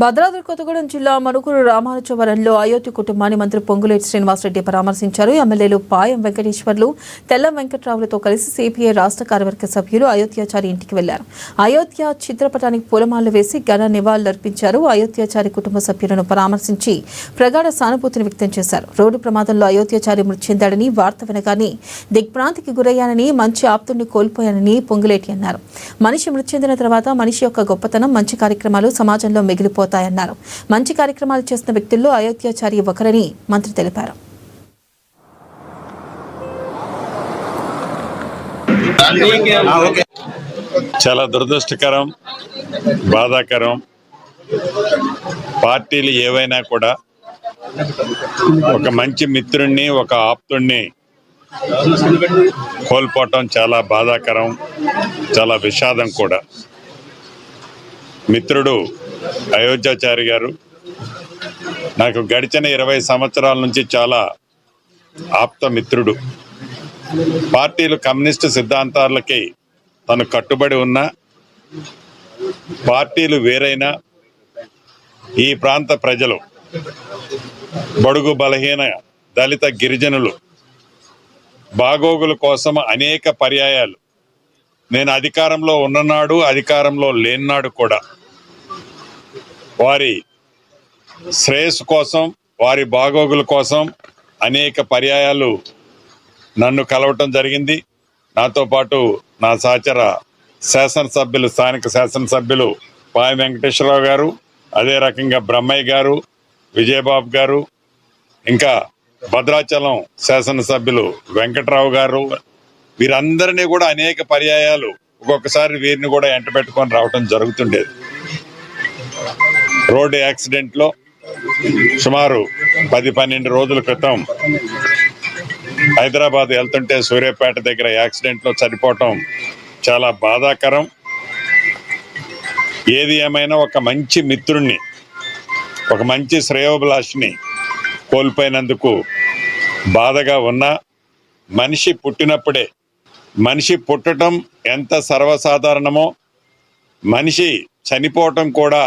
భద్రాద్రి కొత్తగూడెం జిల్లా మనుగురు రామానుజవరంలో అయోధ్య కుటుంబాన్ని మంత్రి పొంగులేటి శ్రీనివాసరెడ్డి పరామర్శించారు. ఎమ్మెల్యేలు పాయం వెంకటేశ్వర్లు, తెల్లం వెంకట్రావులతో కలిసి సిపిఐ రాష్ట్ర కార్యవర్గ సభ్యులు అయోధ్యాచారి ఇంటికి వెళ్లారు. అయోధ్య చిత్రపటానికి పూలమాలలు వేసి ఘన నివాళులర్పించారు. అయోధ్యాచారి కుటుంబ సభ్యులను పరామర్శించి ప్రగాఢ సానుభూతిని వ్యక్తం చేశారు. రోడ్డు ప్రమాదంలో అయోధ్యాచారి మృతి చెందాడని, వార్త వినగానే దిగ్భ్రాంతికి గురయ్యానని, మంచి ఆప్తుడిని కోల్పోయానని పొంగులేటి అన్నారు. మనిషి మృతి చెందిన తర్వాత మనిషి యొక్క గొప్పతనం, మంచి కార్యక్రమాలు సమాజంలో మిగిలిపోతాయన్నారు. మంచి కార్యక్రమాలు చేసిన వ్యక్తుల్లో అయోధ్యాచారి ఒకరని మంత్రి తెలిపారు. చాలా దురదృష్టకరం, బాధాకరం. పార్టీలు ఏవైనా కూడా ఒక మంచి మిత్రుణ్ణి, ఒక ఆప్తుణ్ణి కోల్పోవటం చాలా బాధాకరం, చాలా విషాదం కూడా. మిత్రుడు అయోధ్యాచారి గారు నాకు గడిచిన 20 సంవత్సరాల నుంచి చాలా ఆప్త మిత్రుడు. పార్టీలు కమ్యూనిస్టు సిద్ధాంతాలకి తను కట్టుబడి ఉన్న, పార్టీలు వేరైనా ఈ ప్రాంత ప్రజలు, బడుగు బలహీన దళిత గిరిజనులు బాగోగుల కోసం అనేక పర్యాయాలు, నేను అధికారంలో ఉన్ననాడు, అధికారంలో లేనినాడు కూడా వారి శ్రేయస్సు కోసం, వారి బాగోగుల కోసం అనేక పర్యాయాలు నన్ను కలవటం జరిగింది. నాతో పాటు నా సహచర శాసనసభ్యులు, స్థానిక శాసనసభ్యులు పాయం వెంకటేశ్వరరావు గారు, అదే రకంగా బ్రహ్మయ్య గారు, విజయబాబు గారు, ఇంకా భద్రాచలం శాసనసభ్యులు వెంకట్రావు గారు, వీరందరినీ కూడా అనేక పర్యాయాలు ఒక్కొక్కసారి వీరిని కూడా ఎంట పెట్టుకొని రావటం జరుగుతుండేది. రోడ్డు యాక్సిడెంట్లో సుమారు 10-12 రోజుల క్రితం హైదరాబాద్ వెళ్తుంటే సూర్యాపేట దగ్గర యాక్సిడెంట్లో చనిపోవటం చాలా బాధాకరం. ఏది ఏమైనా ఒక మంచి మిత్రుణ్ణి, ఒక మంచి శ్రేయోభిలాషిని కోల్పోయినందుకు బాధగా ఉన్నా, మనిషి పుట్టినప్పుడే, మనిషి పుట్టడం ఎంత సర్వసాధారణమో మనిషి చనిపోవటం కూడా